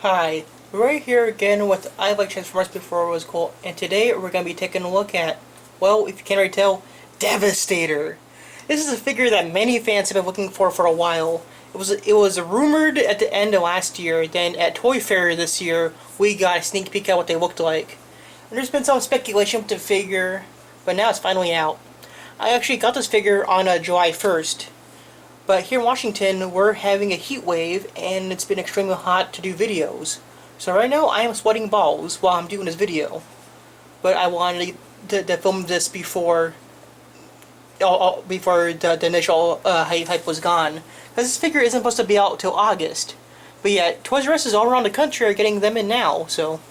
Hi, we're here again with I Like Transformers Before It Was Cool, and today we're going to be taking a look at, well, if you can't already tell, Devastator. This is a figure that many fans have been looking for a while. It was rumored at the end of last year, then at Toy Fair this year, we got a sneak peek at what they looked like. And there's been some speculation with the figure, but now it's finally out. I actually got this figure on July 1st. But here in Washington, we're having a heat wave, and it's been extremely hot to do videos. So right now, I am sweating balls while I'm doing this video. But I wanted to film this before the initial hype was gone. Because this figure isn't supposed to be out till August. But yet, Toys R Us all around the country are getting them in now. So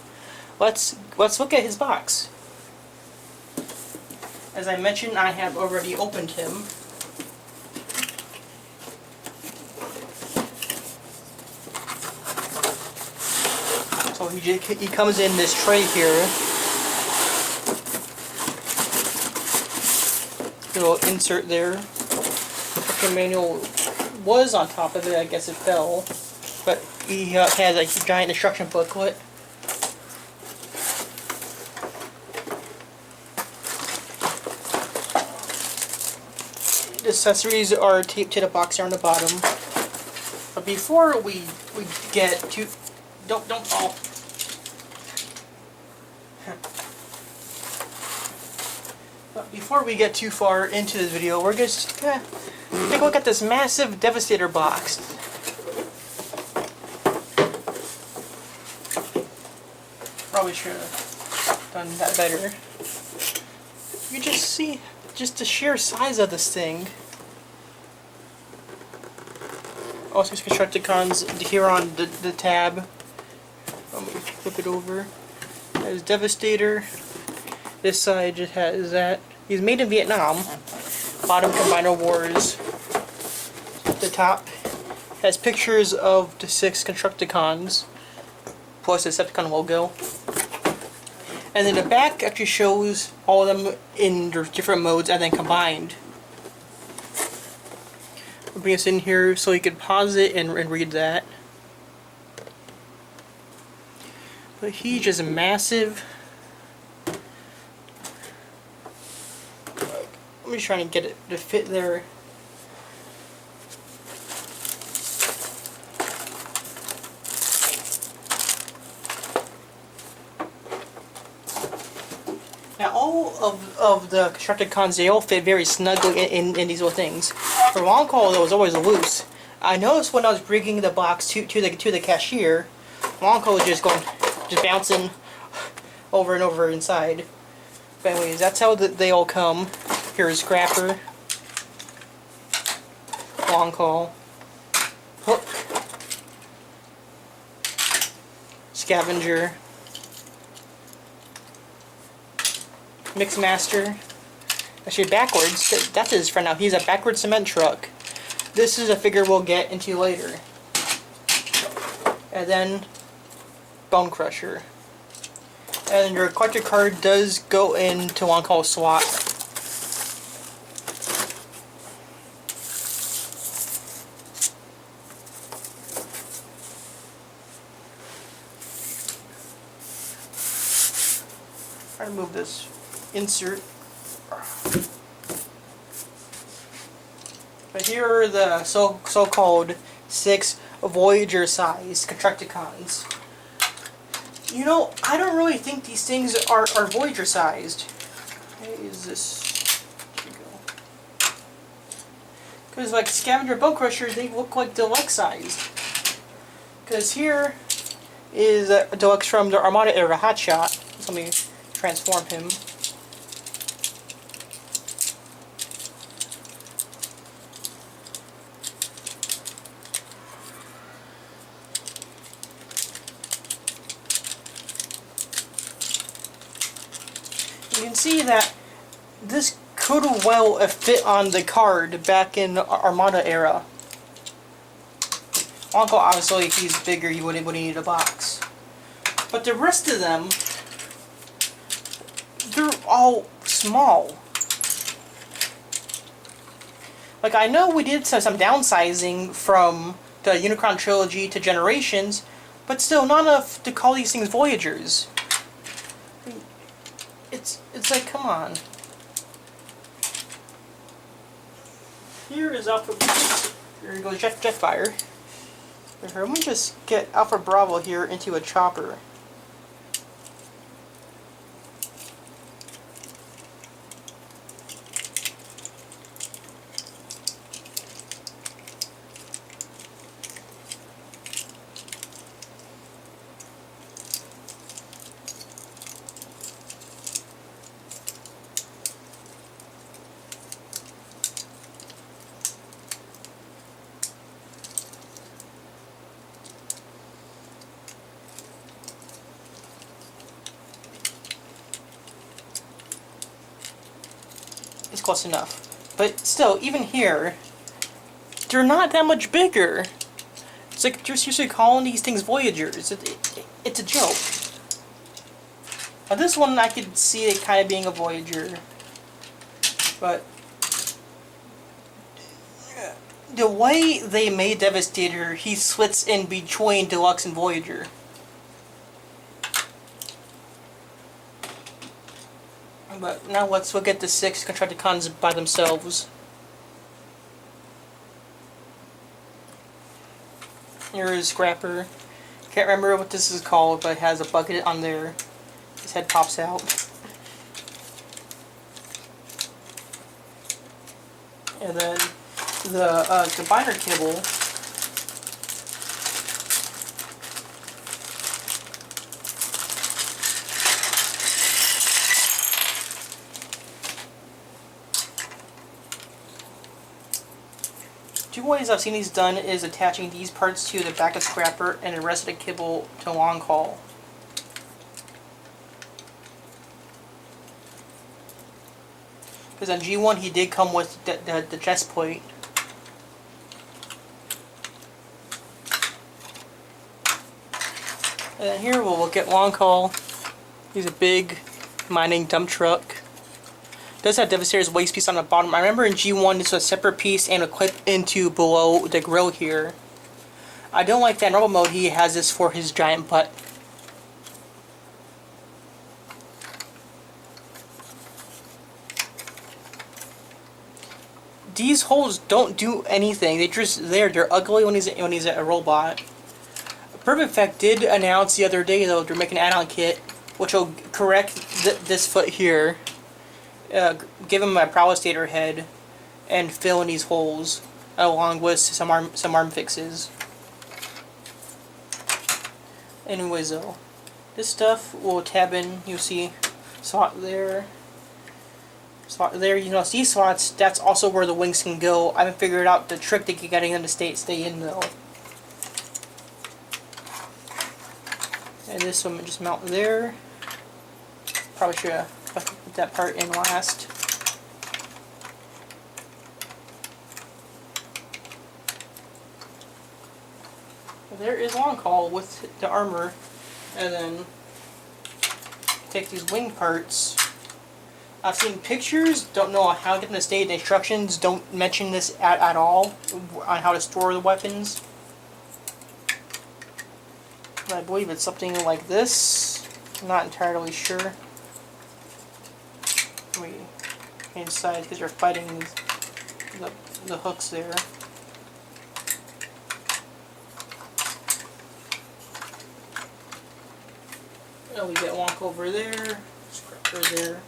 let's look at his box. As I mentioned, I have already opened him. So he comes in this tray here. Little insert there. The manual was on top of it. I guess it fell. But he has a giant instruction booklet. The accessories are taped to the box here on the bottom. But before we get to don't fall. But before we get too far into this video, we're just gonna take a look at this massive Devastator box. Probably should have done that better. You just see just the sheer size of this thing. Also, it's Constructicons here on the tab. Let me flip it over. There's Devastator. This side just has that. He's made in Vietnam. Bottom Combiner Wars. The top has pictures of the 6 Constructicons, plus the Decepticon logo. And then the back actually shows all of them in their different modes and then combined. I'll bring us in here so you can pause it and read that. But he's just massive. I'm just trying to get it to fit there. Now all of the Constructicons, they all fit very snugly in these little things. For long haul, though, it was always loose. I noticed when I was bringing the box to the cashier, long haul was just bouncing over and over inside. But anyways, that's how they all come. Here's Scrapper, long haul, Hook, Scavenger, Mixmaster. Actually backwards, that's his friend now. He's a backward cement truck. This is a figure we'll get into later. And then Bone Crusher. And your collector card does go into one called slot. Try to move this insert. But here are the so-called 6 Voyager-sized Constructicons. You know, I don't really think these things are Voyager-sized. Okay, is this? Here we go. Because like Scavenger, Bone Crusher, they look like deluxe-sized. Because here is a deluxe from the Armada era Hotshot. Let me transform him. You can see that this could well have fit on the card back in the Armada era. Uncle, obviously, if he's bigger, he wouldn't need a box. But the rest of them, they're all small. Like, I know we did some downsizing from the Unicron trilogy to Generations, But still, not enough to call these things Voyagers. It's like, come on. Here is Alpha. Here goes Jetfire. Let me just get Alpha Bravo here into a chopper. It's close enough. But still, even here, they're not that much bigger. It's like they're seriously calling these things Voyagers. It's a joke. Now this one I could see it kind of being a Voyager. But the way they made Devastator, he splits in between Deluxe and Voyager. But now let's look at the 6 Constructicons by themselves. Here is Scrapper. Can't remember what this is called, but it has a bucket on there. His head pops out. And then the combiner kibble. Two ways I've seen these done is attaching these parts to the back of Scrapper and the rest of the kibble to long haul. Because on G1 he did come with the chest plate. And then here we'll look at long haul. He's a big mining dump truck. Does have Devastator's waist piece on the bottom. I remember in G1 this was a separate piece and a clip into below the grill here. I don't like that in normal mode he has this for his giant butt. These holes don't do anything. They're just there. They're ugly when he's a robot. Perfect Effect did announce the other day though they're making an add-on kit which will correct this foot here. Give him a Devastator head and fill in these holes along with some arm fixes. Anyways though, this stuff will tab in, you see slot there, you know, these slots, that's also where the wings can go. I haven't figured out the trick to getting them to stay in though. And this one just mount there. Probably should have put that part in last. There is long haul with the armor, and then take these wing parts. I've seen pictures, don't know how to get them to stay. The instructions don't mention this at all on how to store the weapons. But I believe it's something like this. I'm not entirely sure. Wait, inside because you're fighting the hooks there. Oh, we get Wonk over there, Scrapper there.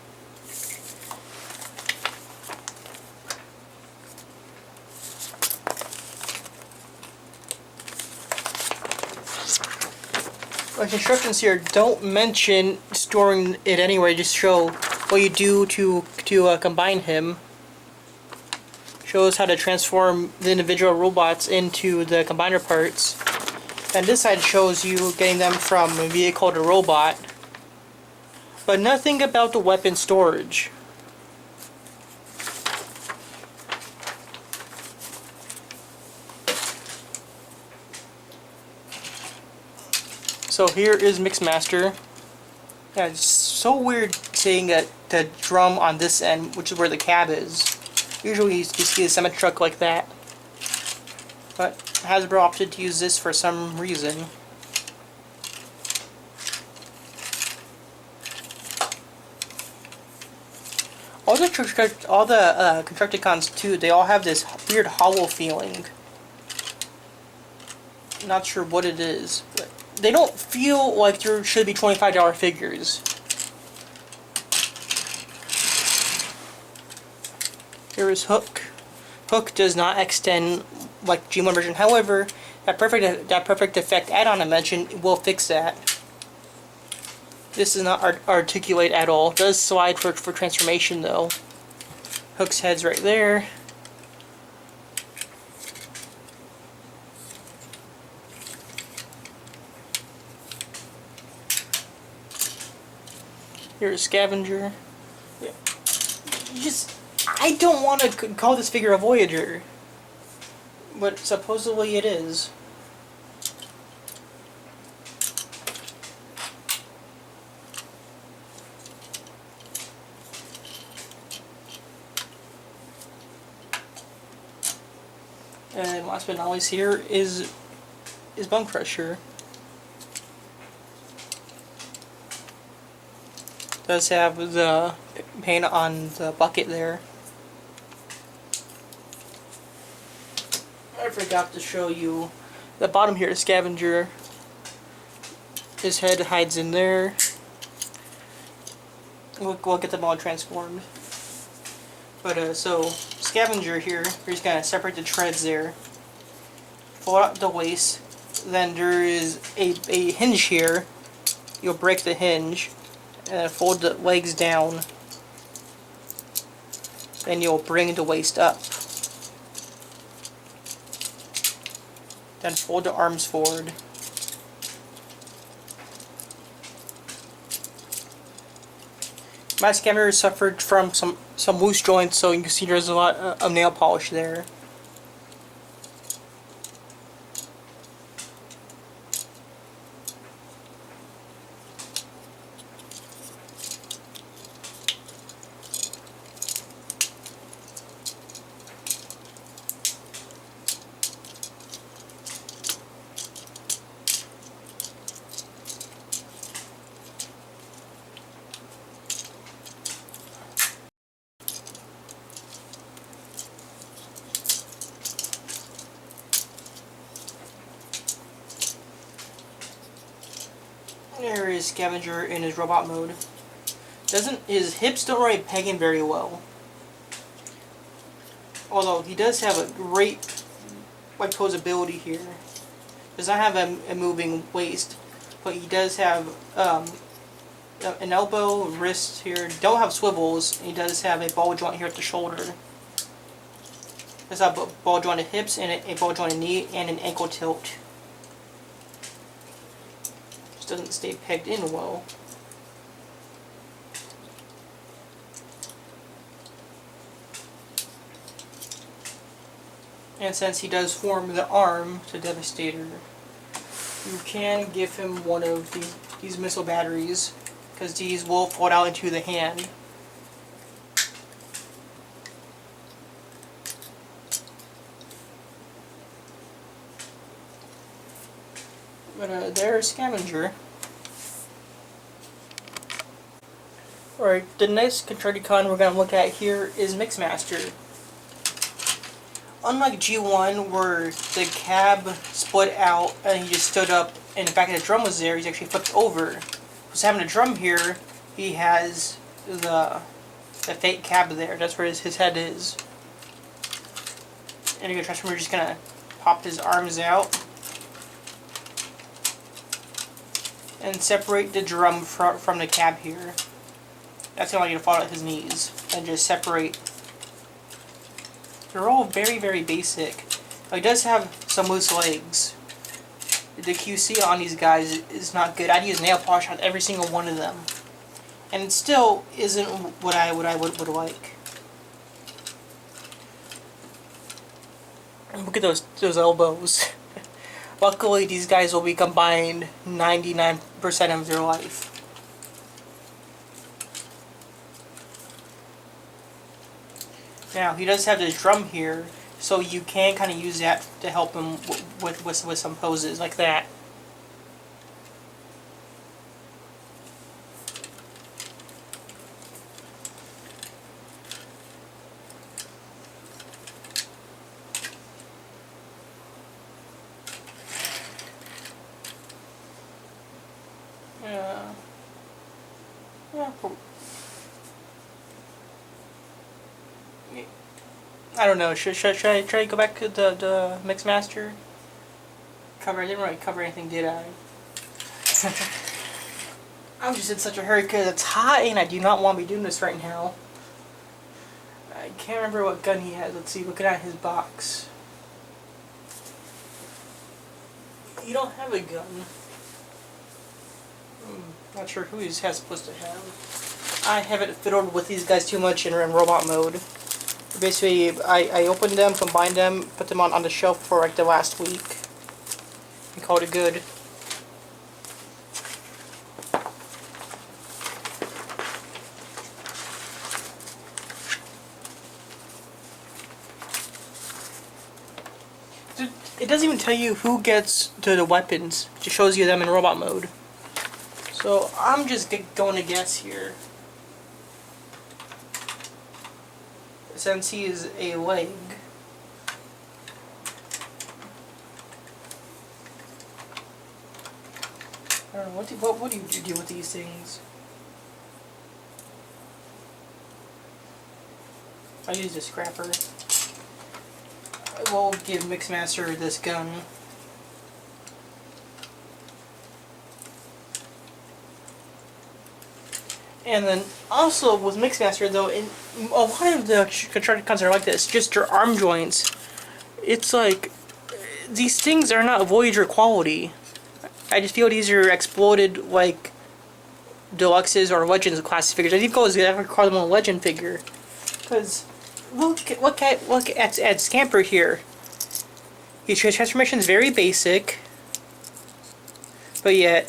Like instructions here don't mention storing it anywhere. Just show what you do to combine him. Shows how to transform the individual robots into the combiner parts. And this side shows you getting them from a vehicle to robot. But nothing about the weapon storage. So here is Mixmaster. Yeah, it's so weird seeing the drum on this end, which is where the cab is. Usually you see a semi-truck like that. But Hasbro opted to use this for some reason. All the Constructicons too, they all have this weird hollow feeling. Not sure what it is, but they don't feel like there should be $25 figures. Here is Hook. Hook does not extend like G1 version. However, that perfect effect add-on I mentioned will fix that. This is not articulate at all. It does slide for transformation though. Hook's head's right there. Here's Scavenger. Yeah. I don't want to call this figure a Voyager, but supposedly it is. And last but not least, here is Bone Crusher. Does have the paint on the bucket there. I forgot to show you the bottom here is Scavenger. His head hides in there. We'll get them all transformed. But so Scavenger here, we're just gonna separate the treads there. Fold out the waist. Then there is a hinge here. You'll break the hinge. And fold the legs down. Then you'll bring the waist up. Then fold the arms forward. My Scavenger suffered from some loose joints, so you can see there's a lot of nail polish there. There is Scavenger in his robot mode. His hips don't really peg in very well. Although he does have a great posability here. Does not have a moving waist, but he does have an elbow, wrist here. Don't have swivels. He does have a ball joint here at the shoulder. Does have ball jointed hips and a ball jointed knee and an ankle tilt. Doesn't stay pegged in well. And since he does form the arm to Devastator, you can give him one of these missile batteries, because these will fold out into the hand. But there's Scavenger. Alright, the next Constructicon we're going to look at here is Mixmaster. Unlike G1, where the cab split out and he just stood up and the back of the drum was there, he's actually flipped over. So having a drum here, he has the fake cab there. That's where his head is. And the Transformer just going to pop his arms out and separate the drum from the cab here. That's going to allow you to fall at his knees and just separate. They're all very, very basic. He does have some loose legs. The QC on these guys is not good. I'd use nail polish on every single one of them, and it still isn't what I would like. Look at those elbows. Luckily, these guys will be combined 99% of their life. Now, he does have this drum here, so you can kind of use that to help him with some poses like that. Yeah. Yeah. I don't know. Should I try to go back to the Mixmaster? I didn't really cover anything, did I? I'm just in such a hurry because it's hot and I do not want to be doing this right now. I can't remember what gun he has. Let's see, looking at his box. You don't have a gun. Not sure who he has supposed to have. I haven't fiddled with these guys too much in robot mode. Basically, I opened them, combined them, put them on the shelf for like the last week, and called it good. It doesn't even tell you who gets to the weapons. It just shows you them in robot mode. So I'm just going to guess here. Since he is a leg. I don't know, what do you do with these things? I used a scrapper. I will give Mixmaster this gun. And then also with Mixmaster though, in a lot of the constructed guns are like this, just their arm joints. It's like these things are not Voyager quality. I just feel these are exploded like deluxes or legends class figures. I think I would call them a legend figure. Because look at Scamper here. His transformation is very basic, but yet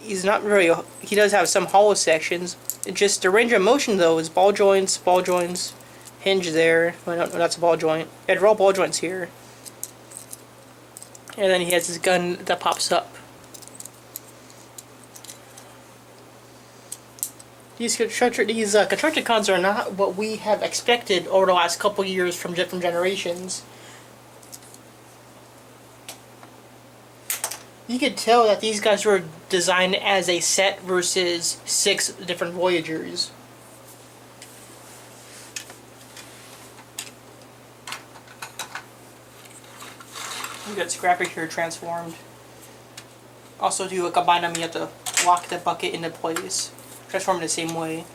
he's not very. He does have some hollow sections. Just the range of motion though is ball joints, hinge there. Well, no, that's a ball joint. He had all ball joints here, and then he has his gun that pops up. These constructed cons are not what we have expected over the last couple years from different generations. You could tell that these guys were designed as a set versus 6 different Voyagers. You got Scrapper here transformed. Also, to combine them, you have to lock the bucket into place. Transform it the same way.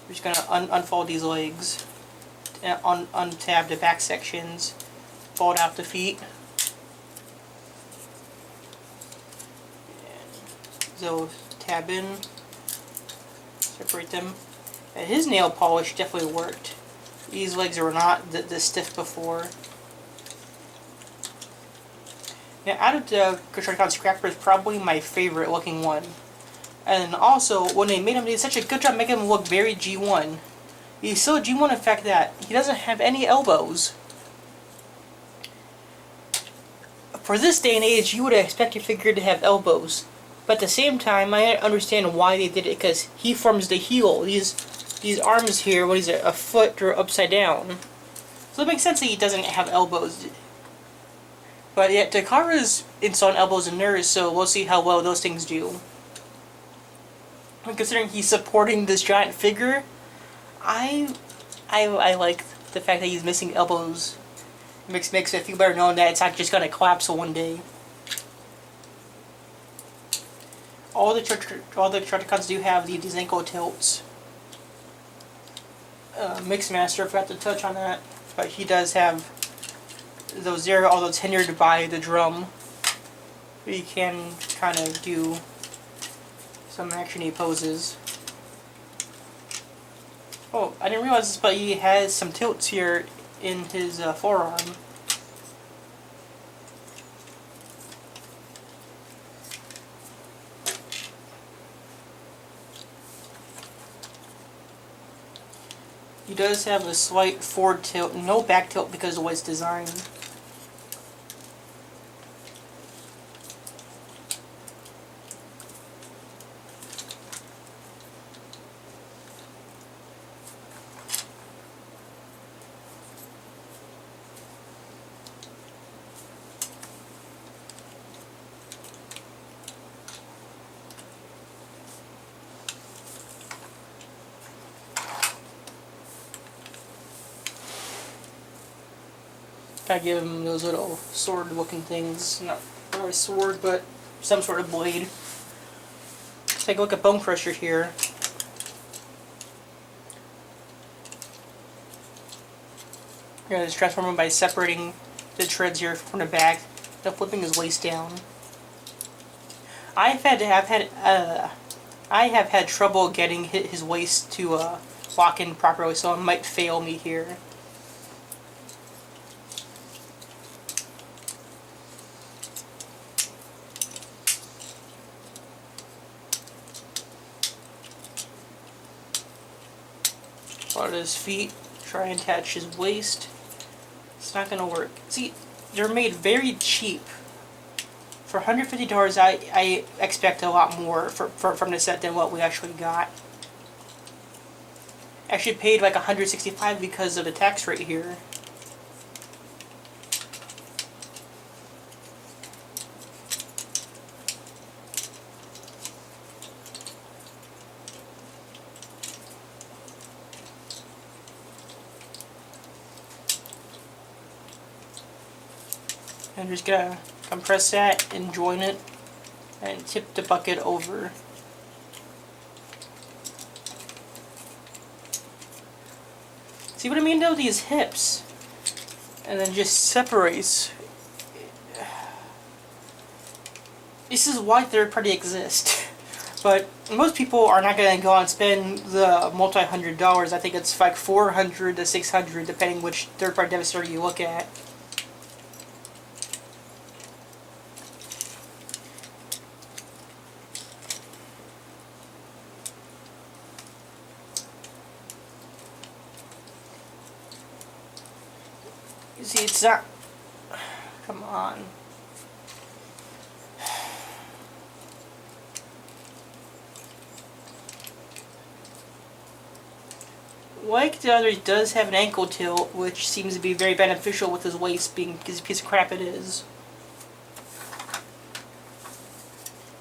We're just gonna unfold these legs, and untab the back sections, fold out the feet. So tab in, separate them. And his nail polish definitely worked. These legs were not this stiff before. Now, out of the Constructicon Scrapper is probably my favorite looking one. And also, when they made him, they did such a good job making him look very G1. He's so G1 in the fact that he doesn't have any elbows. For this day and age, you would expect your figure to have elbows. But at the same time, I understand why they did it, because he forms the heel. These arms here, when he's a foot, are upside down. So it makes sense that he doesn't have elbows. But yet, Takara's installed elbows and nerves, so we'll see how well those things do. And considering he's supporting this giant figure, I like the fact that he's missing elbows. Makes it feel better knowing that it's not just gonna collapse one day. All the Constructicons do have these ankle tilts. Mixmaster, forgot to touch on that, but he does have those there, although it's hindered by the drum. But you can kind of do some actiony poses. Oh, I didn't realize this, but he has some tilts here in his forearm. He does have a slight forward tilt, no back tilt because of the way it's designed. kind of give him those little sword-looking things. Not really a sword, but some sort of blade. Take a look at Bone Crusher here. You're going to transform him by separating the treads here from the back, then flipping his waist down. I have had trouble getting his waist to lock in properly, so it might fail me here. Part of his feet, try and attach his waist. It's not gonna work. See, they're made very cheap. For $150, I expect a lot more from the set than what we actually got. Actually paid like $165 because of the tax rate here. I'm just gonna compress that and join it and tip the bucket over. See what I mean though? These hips. And then just separates. This is why third party exists. But most people are not gonna go out and spend the multi-$100. I think it's like $400 to $600 depending which third party Devastator you look at. You see, it's not... Come on. Like the others, does have an ankle tilt, which seems to be very beneficial with his waist being his piece of crap it is.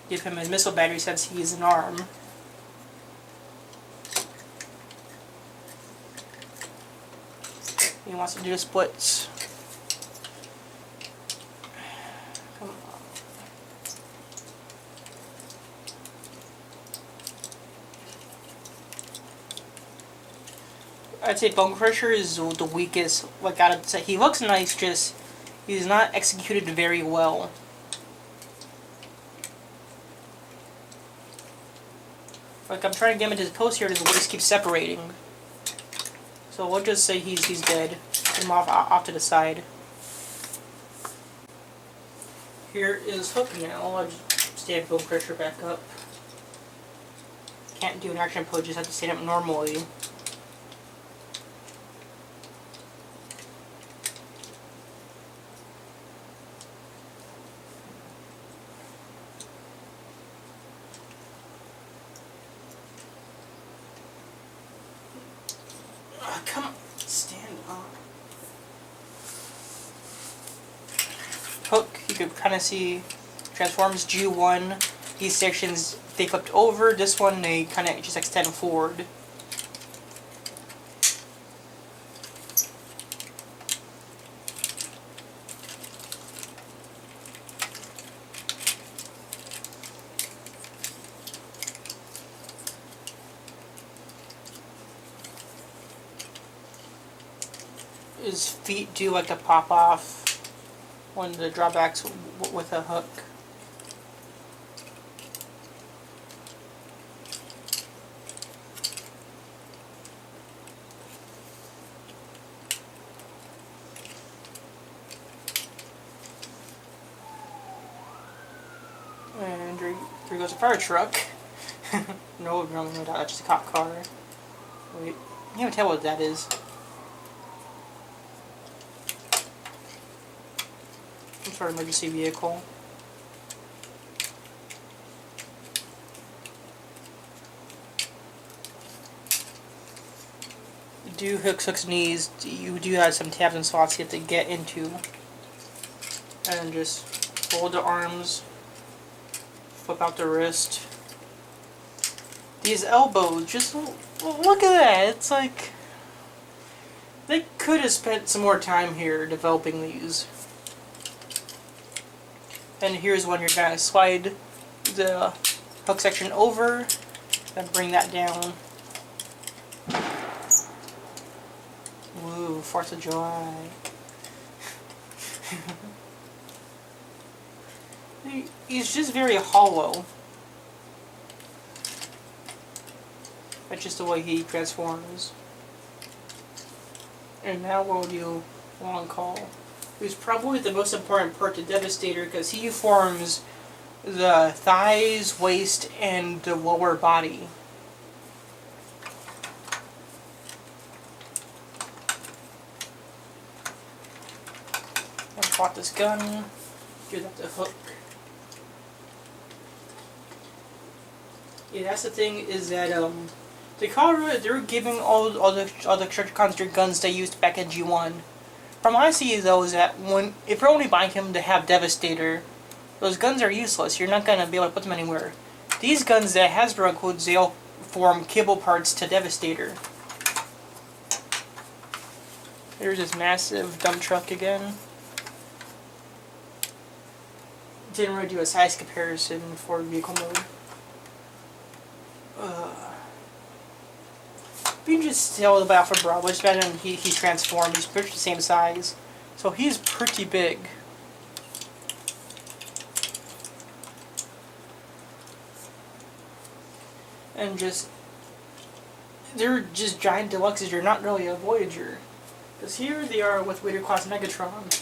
Give him his missile battery since he is an arm. He wants to do the splits. Come on. I'd say Bone Crusher is the weakest. Like, I'd say he looks nice, just he's not executed very well. Like, I'm trying to get him into his pose here, and his waist keeps separating. So we'll just say he's dead. Put him off to the side. Here is Hook now. I'll just stand Bone Crusher back up. Can't do an action pose, just have to stand up normally. Come on, stand up. Hook, you can kind of see, transforms G1. These sections, they flipped over. This one, they kind of just extend forward. His feet do like to pop off when the drawbacks with a hook. And here goes a fire truck. No, that's just a cop car. Wait, you can't even tell what that is. Some sort of emergency vehicle. Do Hook's knees. You do have some tabs and slots you have to get into. And then just fold the arms. Flip out the wrist. These elbows, just look at that. It's like They could have spent some more time here developing these. And here's when you're gonna slide the hook section over, then bring that down. Ooh, 4th of July. He's just very hollow. That's just the way he transforms. And now we'll do long call. Who's probably the most important part to Devastator because he forms the thighs, waist, and the lower body. I bought this gun. Give that the hook. Yeah, that's the thing is that Dakara, they're giving all the construct guns they used back in G1. From what I see though is that if you're only buying him to have Devastator, those guns are useless. You're not gonna be able to put them anywhere. These guns that Hasbro includes, they all form cable parts to Devastator. Here's this massive dump truck again. Didn't really do a size comparison for vehicle mode. You can just tell the Alpha Bravo, especially when he transformed, he's pretty much the same size. So he's pretty big. And they're just giant deluxes, you're not really a Voyager. Because here they are with Wader Class Megatron.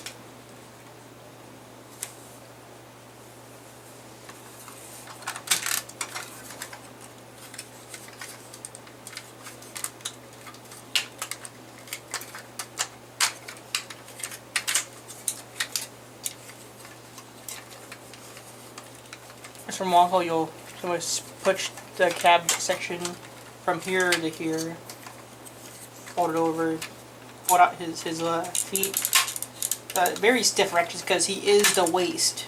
From Wonko, you'll push the cab section from here to here, fold it over, fold out his feet. Very stiff wrenches because he is the waist.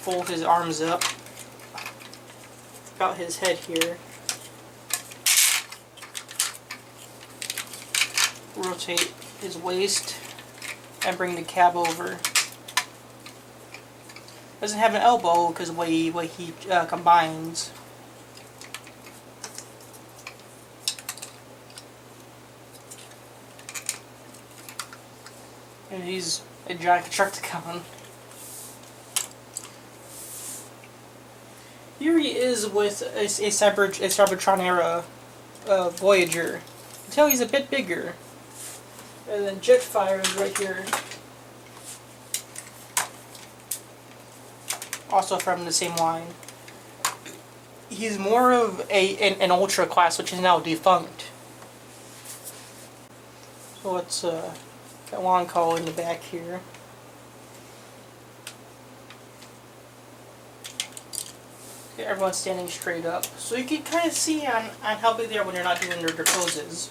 Fold his arms up, about his head here. Rotate his waist and bring the cab over. Doesn't have an elbow because of the way he combines. And he's a giant Constructicon. Here he is with a Cybertron era Voyager. You can tell he's a bit bigger. And then Jetfire is right here. Also from the same line. He's more of an Ultra class, which is now defunct. So let's get long call in the back here. Get everyone standing straight up. So you can kind of see on how big they are when you're not doing their poses.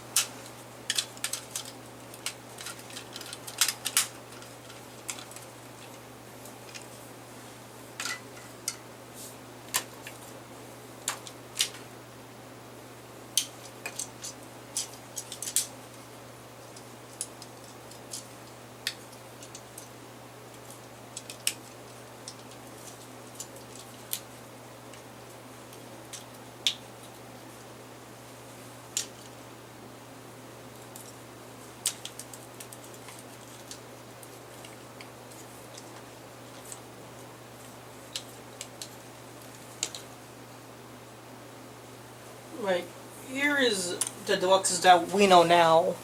Right, here is the deluxes that we know now.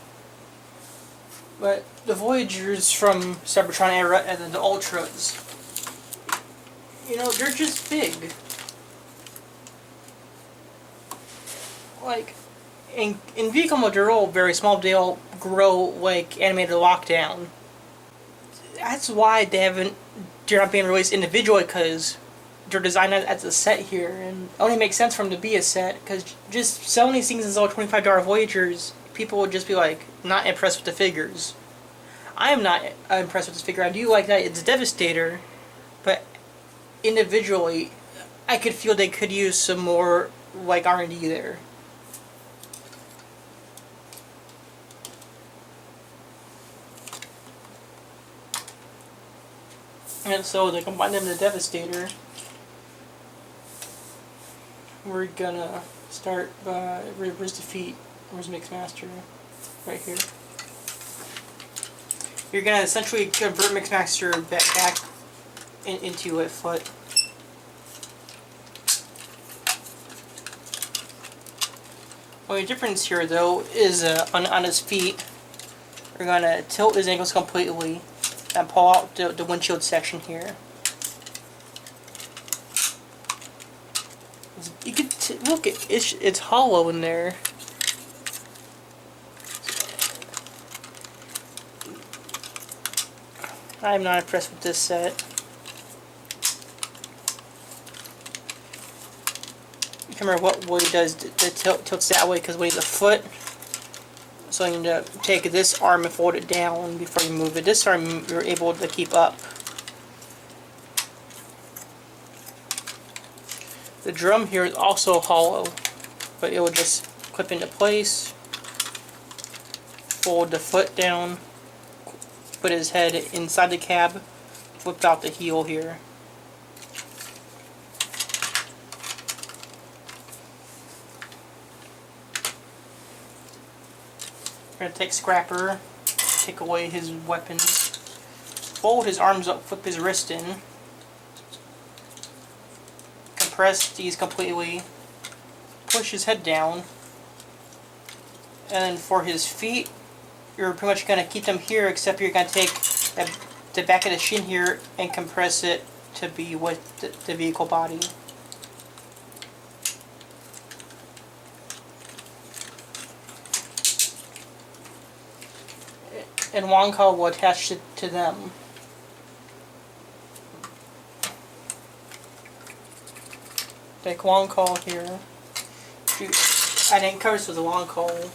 But the Voyagers from Cybertron era and then the Ultras, you know, they're just big. Like, in vehicle mode, they're all very small. They all grow like animated lockdown. That's why they're not being released individually, because they're designed as a set here, and it only makes sense for them to be a set, because just selling these things as all $25 Voyagers, people would just be like, not impressed with the figures. I am not impressed with this figure. I do like that it's Devastator, but individually, I could feel they could use some more like R&D there. And so to combine them to Devastator, we're gonna start by where's defeat, where's Mixmaster, right here. You're gonna essentially convert Mixmaster back into a foot. Only difference here though is on his feet, we're gonna tilt his ankles completely and pull out the windshield section here. You can look, it's hollow in there. I'm not impressed with this set. I can't remember what he does to tilts that way, because when he's a foot, so you need to take this arm and fold it down before you move it. This arm you're able to keep up. The drum here is also hollow, but it will just clip into place. Fold the foot down, put his head inside the cab, flip out the heel here. We're going to take Scrapper, take away his weapons, fold his arms up, flip his wrist in, compress these completely, push his head down, and then for his feet, you're pretty much going to keep them here, except you're going to take the back of the shin here and compress it to be with the vehicle body. And Wonka will attach it to them. Take Wonka here. I didn't cover this with a Wonka,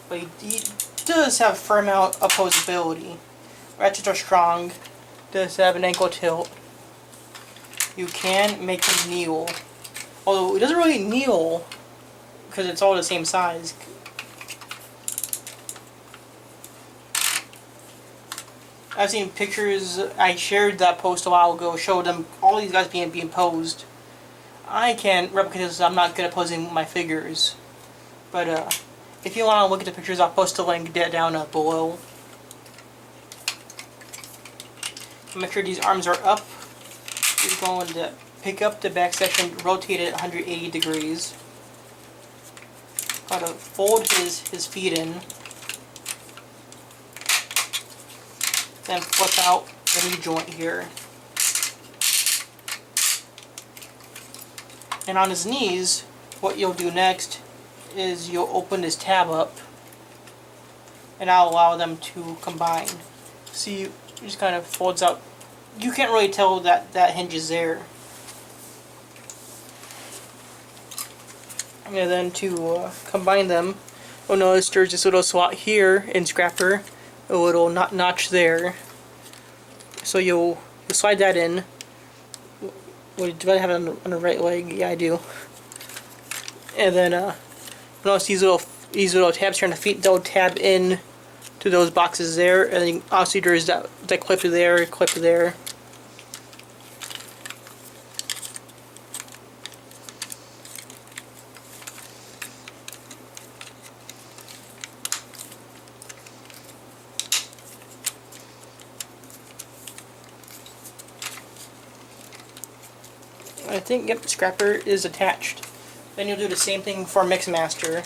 but he does have a fair amount of opposability. Ratchets are strong. Does have an ankle tilt. You can make him kneel. Although it doesn't really kneel because it's all the same size. I've seen pictures, I shared that post a while ago, showed them all these guys being posed. I can't replicate this, I'm not good at posing my figures. But if you want to look at the pictures, I'll post a link down below. Make sure these arms are up. You're going to pick up the back section, rotate it 180 degrees. Gotta fold his feet in. Then flip out the knee joint here. And on his knees, what you'll do next is you'll open his tab up, and I'll allow them to combine. See, it just kind of folds out. You can't really tell that hinge is there. And then to combine them, you'll notice there's this little slot here in Scrapper, a little notch there. So you'll slide that in. Wait, do I have it on the right leg? Yeah, I do. And then notice these little tabs here on the feet. They'll tab in to those boxes there, and then obviously there's that clip there, clip there. I think, yep, Scrapper is attached. Then you'll do the same thing for Mixmaster.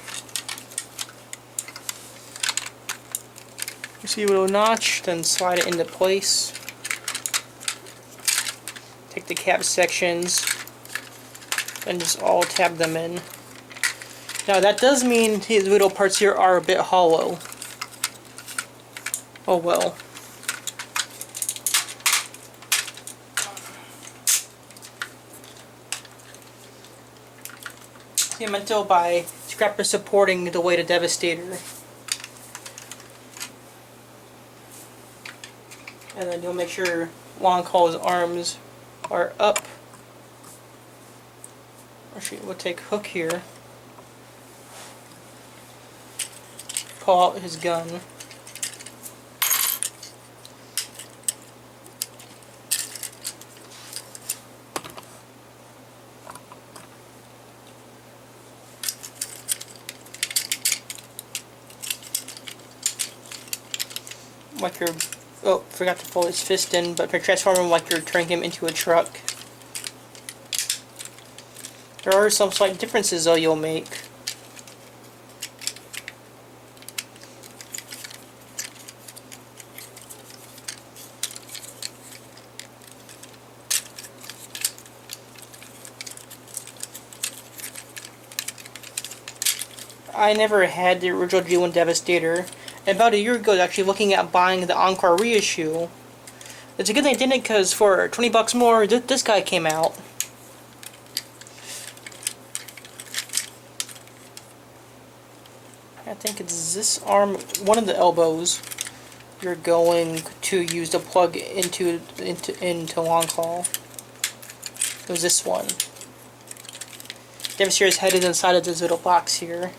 You see a little notch, then slide it into place. Take the cab sections and just all tab them in. Now that does mean these little parts here are a bit hollow. Oh well. I meant to by Scrapper supporting the weight of Devastator. And then you'll make sure Wonka's arms are up. Actually, we'll take Hook here. Pull out his gun. like you're, oh, forgot to fold his fist in, but if you're transforming him like you're turning him into a truck. There are some slight differences though you'll make. I never had the original G1 Devastator, and about a year ago I was actually looking at buying the Encore reissue. It's a good thing I didn't, because for 20 bucks more, this guy came out. I think it's this arm, one of the elbows, you're going to use to plug into long haul. It was this one. Devastator's head is inside of this little box here.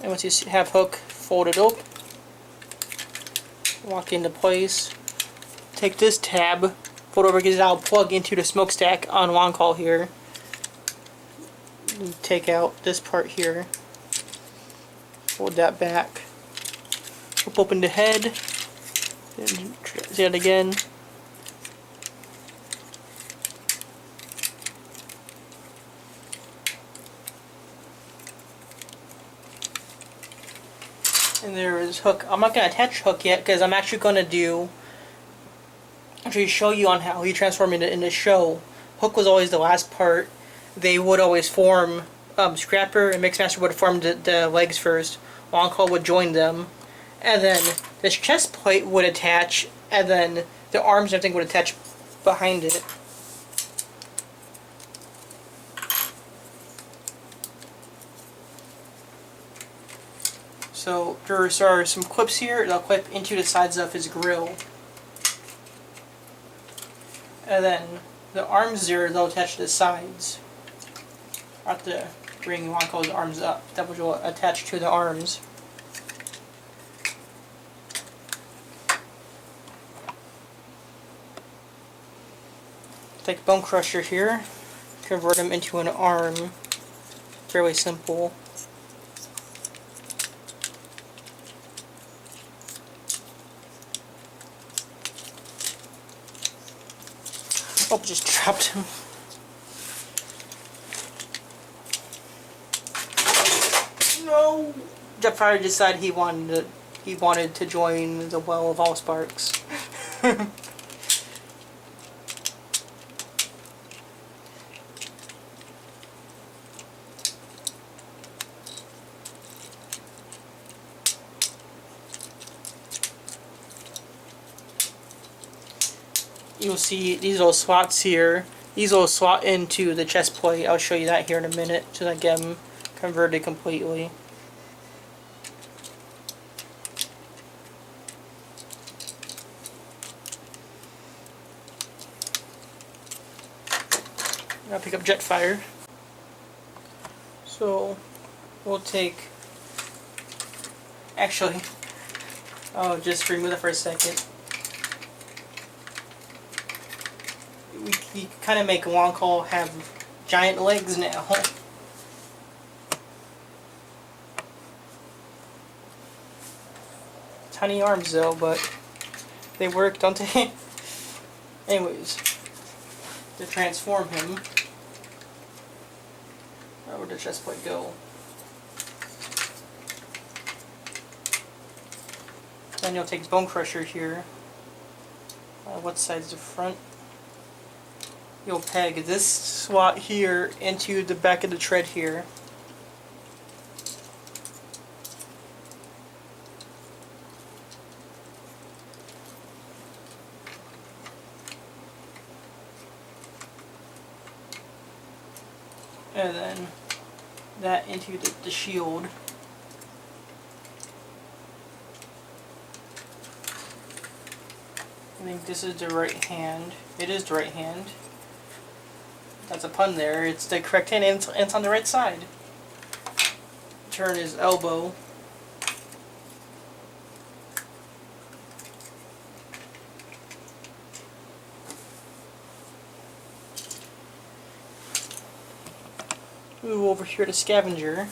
And once you have hook folded up, lock into place. Take this tab, fold over, get it out, plug into the smokestack on long haul here. Take out this part here. Fold that back. Flip open the head. And do it again. And there is hook. I'm not going to attach hook yet because I'm actually going to show you on how he transformed in the show. Hook was always the last part. They would always form, Scrapper and Mixmaster would form the legs first. Long haul would join them. And then this chest plate would attach, and then the arms and everything would attach behind it. So there are some clips here that'll clip into the sides of his grill. And then the arms there, they'll attach to the sides. I'll have to bring Wanko's arms up. That will attach to the arms. Take Bone Crusher here, convert him into an arm. Fairly simple. Oh, just trapped him. No! Jetfire decided he wanted to join the Well of All Sparks. You'll see these little slots here. These will slot into the chest plate. I'll show you that here in a minute so I get them converted completely. I'll pick up Jetfire. So we'll take. Actually, I'll just remove that for a second. We kind of make Long Haul have giant legs now. Tiny arms though, but they work, don't they? Anyways, to transform him, where would the chest plate go? Then you'll take Bone Crusher here. What side's the front? You'll peg this slot here into the back of the tread here. And then that into the shield. I think this is the right hand. It is the right hand. That's a pun there. It's the correct hand and it's on the right side. Turn his elbow. Move over here to Scavenger.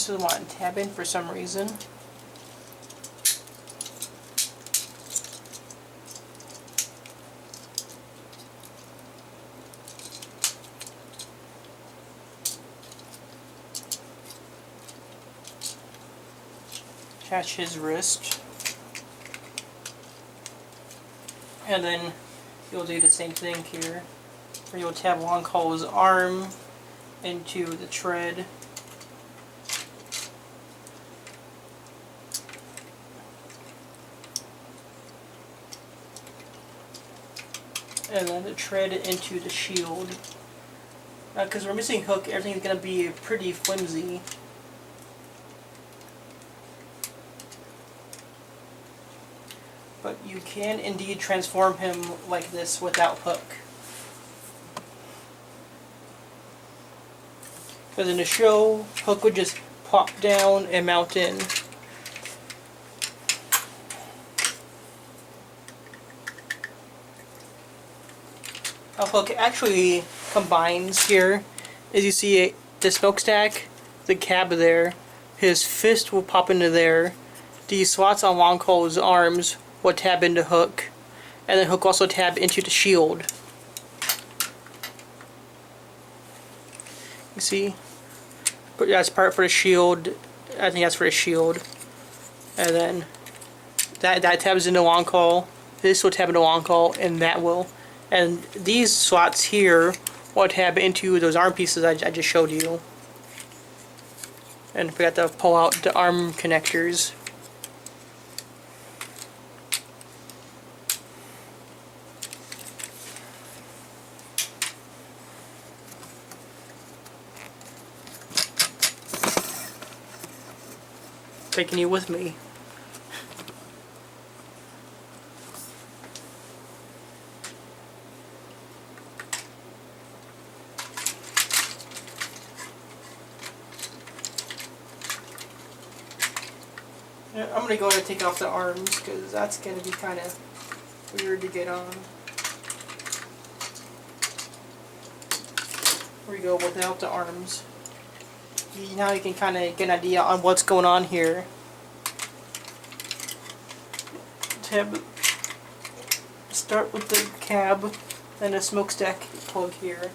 just doesn't want to tab in for some reason. Attach his wrist. And then you'll do the same thing here, where you'll tab Long Haul's arm into the tread. And then the tread into the shield. Because we're missing hook, everything's going to be pretty flimsy. But you can indeed transform him like this without hook. Because in the show, hook would just pop down and mount in. How hook actually combines here is you see the smokestack, the cab there, his fist will pop into there, the slots on Long Haul's arms will tab into hook, and then hook also tab into the shield. You see? But that's part for the shield. I think that's for the shield. And then that tabs into Long Haul. This will tab into Long Haul, and that will. And these slots here will tab into those arm pieces I just showed you. And forgot to pull out the arm connectors. Taking you with me. I'm going to go ahead and take off the arms because that's going to be kind of weird to get on. Here we go without the arms. Now you can kind of get an idea on what's going on here. Start with the cab and a smokestack plug here.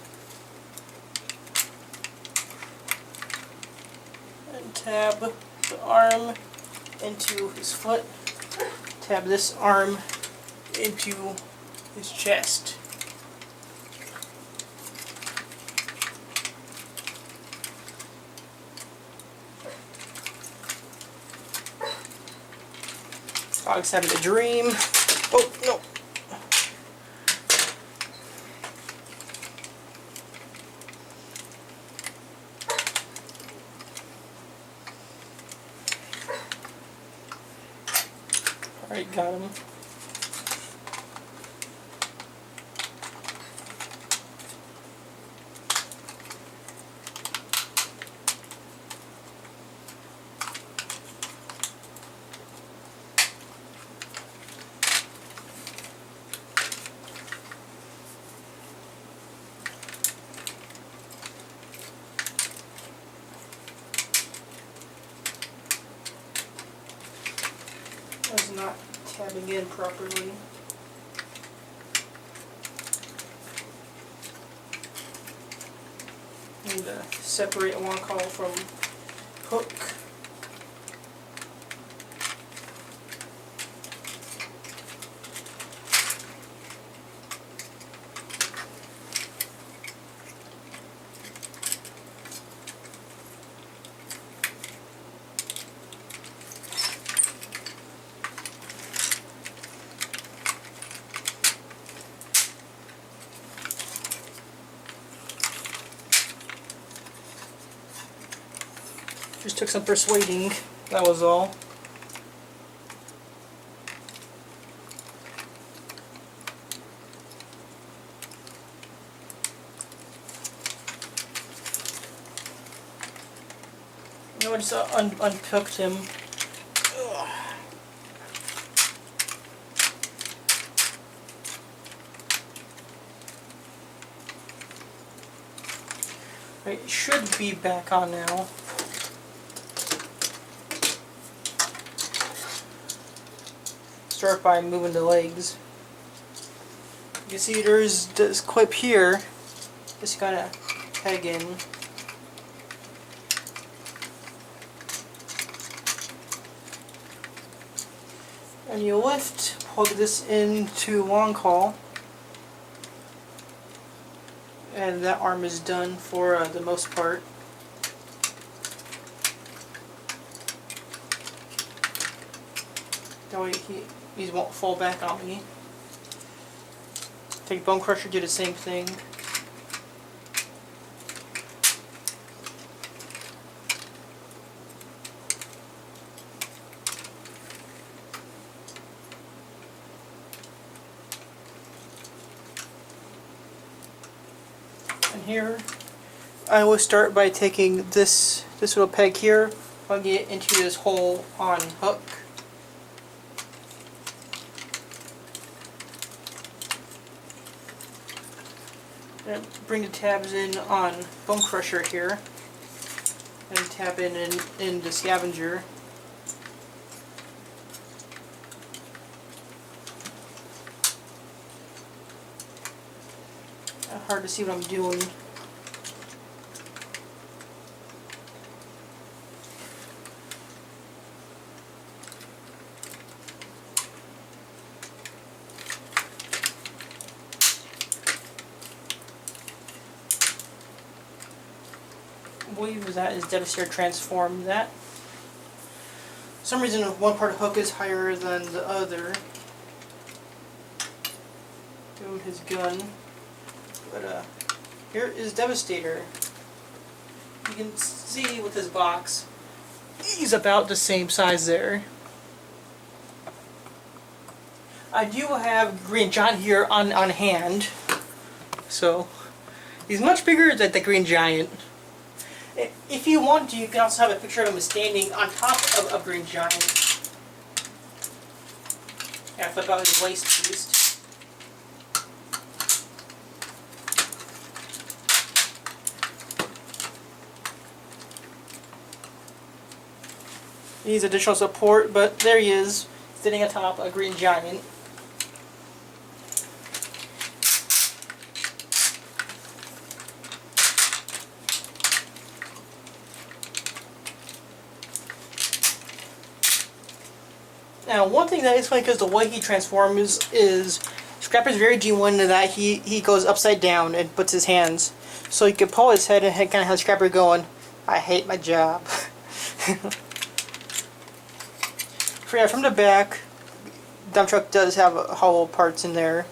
And tab the arm into his foot. Tab this arm into his chest. Dog's having a dream. Oh, no. Alright, got him. Was not tabbing in properly. Need to separate Long Haul from hook. Just took some persuading, that was all. You know, I just unhooked him. Ugh. Right, it should be back on now. start by moving the legs. You can see there's this clip here. Just kind of peg in. And you lift, plug this into long haul. And that arm is done for the most part. That way he won't fall back on me. Take bone crusher, do the same thing. And here, I will start by taking this little peg here, plug it into this hole on hook. And bring the tabs in on bone crusher here, and tap in the scavenger. Hard to see what I'm doing. I believe that is Devastator transform that. For some reason one part of the hook is higher than the other. Doing his gun. But here is Devastator. You can see with his box, he's about the same size there. I do have Green Giant here on hand, so he's much bigger than the Green Giant. If you want to, you can also have a picture of him standing on top of Green Giant. Yeah, flip out his waist piece. He needs additional support, but there he is, sitting atop a Green Giant. Now, one thing that is funny, because the way he transforms is Scrapper's very genuine in that he goes upside down and puts his hands. So you can pull his head and kind of have Scrapper going, I hate my job. Yeah, from the back, dump truck does have hollow parts in there.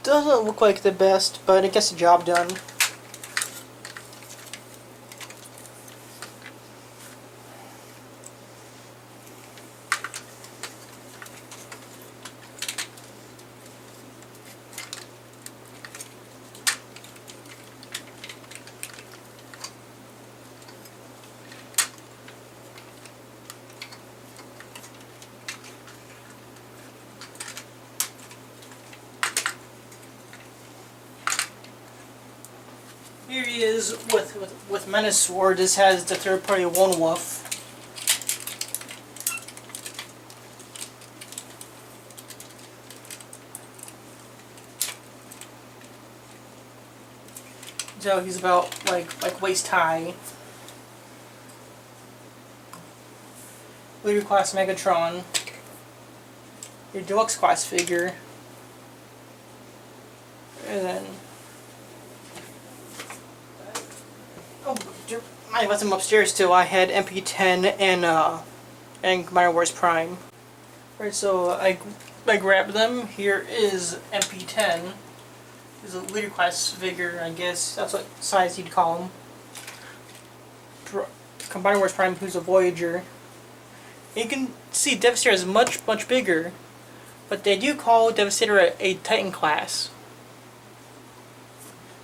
Doesn't look like the best, but it gets the job done. Here he is with Menace Sword. This has the third party Lone Wolf. So he's about like waist high. Leader class Megatron. Your deluxe class figure. And then I left them upstairs too. I had MP10 and Commander Wars Prime. Right, so I grabbed them. Here is MP10. This is a leader class figure, I guess. That's what size you'd call him. Commander Wars Prime, who's a Voyager. And you can see Devastator is much bigger, but they do call Devastator a Titan class.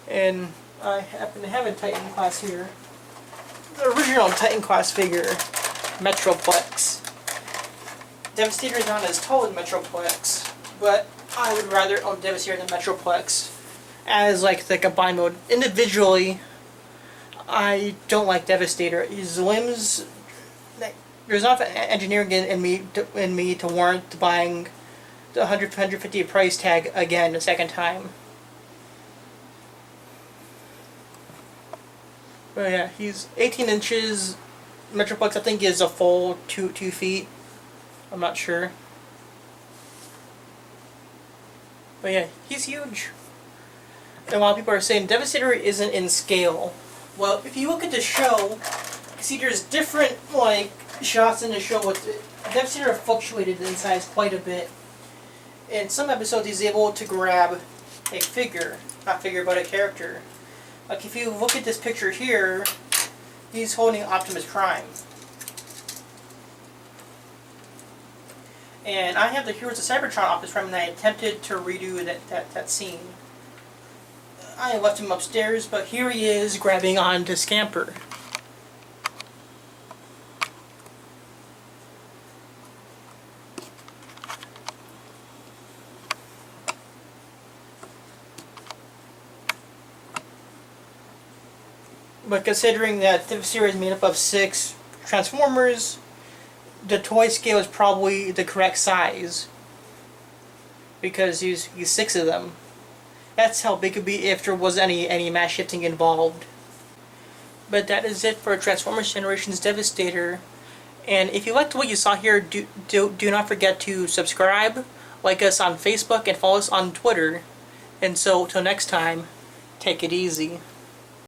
And I happen to have a Titan class here. The original Titan class figure, Metroplex. Devastator is not as tall as Metroplex, but I would rather own Devastator than Metroplex as like the combined mode. Individually, I don't like Devastator. His limbs, There's enough engineering in me to warrant buying the 150 price tag again a second time. But yeah, he's 18 inches. Metroplex, I think, is a full 2 feet. I'm not sure. But yeah, he's huge. And a lot of people are saying Devastator isn't in scale. Well, if you look at the show, you see there's different shots in the show with Devastator fluctuated in size quite a bit. In some episodes, he's able to grab a figure, not figure, but a character. Like if you look at this picture here, he's holding Optimus Prime. And I have the Heroes of Cybertron Optimus Prime, and I attempted to redo that scene. I left him upstairs, but here he is grabbing onto Scamper. But considering that the series is made up of 6 Transformers, the toy scale is probably the correct size. Because he's 6 of them. That's how big it would be if there was any mass shifting involved. But that is it for Transformers Generations Devastator. And if you liked what you saw here, do not forget to subscribe, like us on Facebook, and follow us on Twitter. And so, till next time, take it easy.